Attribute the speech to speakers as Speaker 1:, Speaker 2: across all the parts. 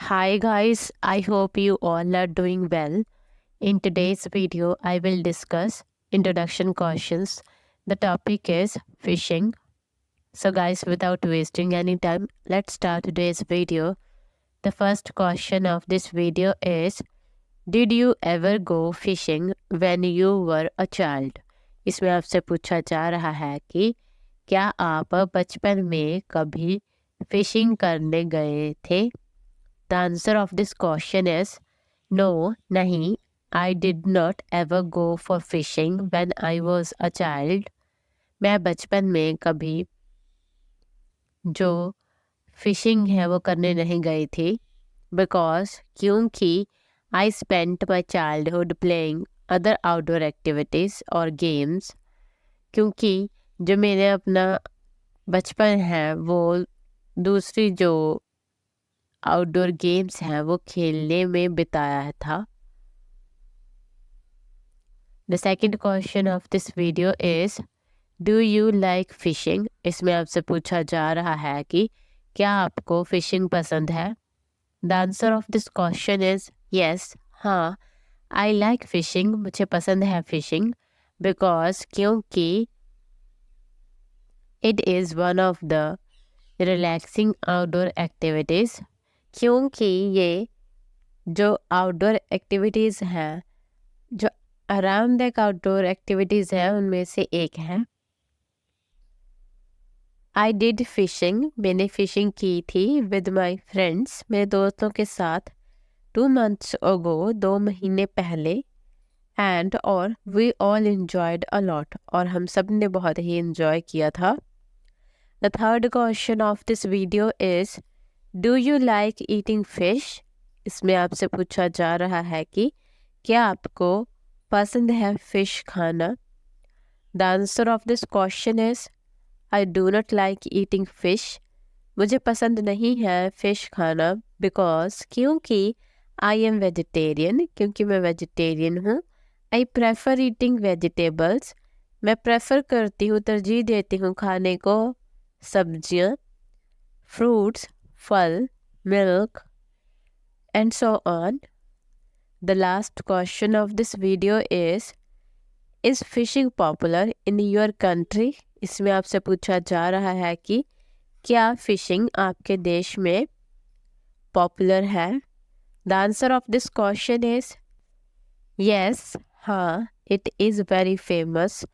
Speaker 1: Hi guys, I hope you all are doing well. In today's video, I will discuss introduction questions. The topic is fishing. So guys, without wasting any time, let's start today's video. The first question of this video is, did you ever go fishing when you were a child? इसमें आपसे पूछा जा रहा है कि क्या आप बचपन में कभी फिशिंग करने गए थे? The answer of this question is no, nahi. I did not ever go for fishing when I was a child. मैं बचपन में कभी जो फिशिंग है वो करने नहीं गई थी क्योंकि I spent my childhood playing other outdoor activities और games. क्योंकि जो मैंने अपना बचपन है वो दूसरी जो आउटडोर गेम्स हैं वो खेलने में बिताया था. The second question of this video is do you like fishing? इसमें आपसे पूछा जा रहा है कि क्या आपको फिशिंग पसंद है? The answer of this question is yes, हाँ, आई लाइक फिशिंग. मुझे पसंद है फिशिंग क्योंकि it is one of the relaxing outdoor activities. क्योंकि ये जो आउटडोर एक्टिविटीज़ हैं, जो आरामदायक आउटडोर एक्टिविटीज़ हैं, उनमें से एक है. I did fishing. मैंने फिशिंग की थी विद माई फ्रेंड्स, मेरे दोस्तों के साथ. 2 months ago, 2 महीने पहले. एंड और we all enjoyed a lot. और हम सब ने बहुत ही enjoy किया था. The third question of this video is do you like eating fish? इसमें आपसे पूछा जा रहा है कि क्या आपको पसंद है फ़िश खाना? The answer of this question is I do not like eating fish. मुझे पसंद नहीं है फ़िश खाना क्योंकि आई एम वेजिटेरियन. क्योंकि मैं वेजिटेरियन हूँ. I prefer eating vegetables. मैं प्रेफर करती हूँ, तरजीह देती हूँ खाने को सब्जियाँ, फ्रूट्स, फल, milk, and so on. The last question of this video is fishing popular in your country? इसमें आपसे पूछा जा रहा है कि क्या फिशिंग आपके देश में पॉपुलर है? The answer of this question is yes, हाँ, it is very famous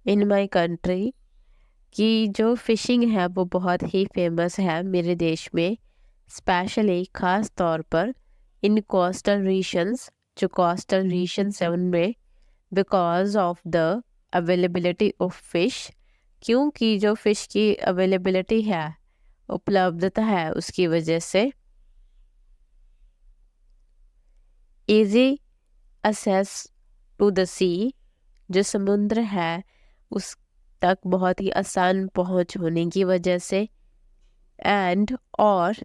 Speaker 1: in my country. कि जो फिशिंग है वो बहुत ही फेमस है मेरे देश में, स्पेशली ख़ास तौर पर इन कोस्टल रीजन्स. जो कोस्टल रीजन्स हैं उनमें because of the availability of fish. क्योंकि जो फ़िश की अवेलेबिलिटी है, उपलब्धता है, उसकी वजह से ईजी असेस टू द सी. जो समुद्र है उस तक बहुत ही आसान पहुंच होने की वजह से. एंड और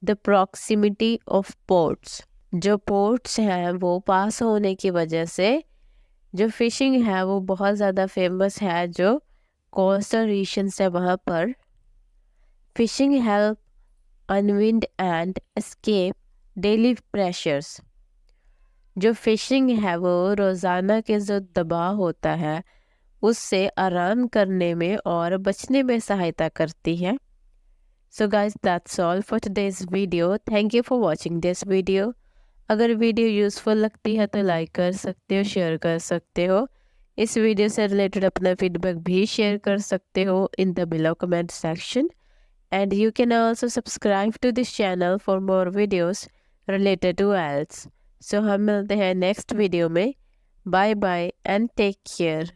Speaker 1: द प्रॉक्सिमिटी ऑफ पोर्ट्स. जो पोर्ट्स हैं वो पास होने की वजह से जो फिशिंग है वो बहुत ज़्यादा फेमस है. जो कोस्टल रीजन्स है वहाँ पर fishing help unwind and escape daily pressures. जो फिशिंग है वो रोज़ाना के जो दबाव होता है उससे आराम करने में और बचने में सहायता करती है. So guys, that's all for today's video. Thank you for watching this video. अगर वीडियो यूज़फुल लगती है तो लाइक कर सकते हो, शेयर कर सकते हो. इस वीडियो से रिलेटेड अपना फीडबैक भी शेयर कर सकते हो in the below comment section. And you can also subscribe to this channel for more videos related to IELTS. So हम मिलते हैं नेक्स्ट वीडियो में. Bye bye and take care.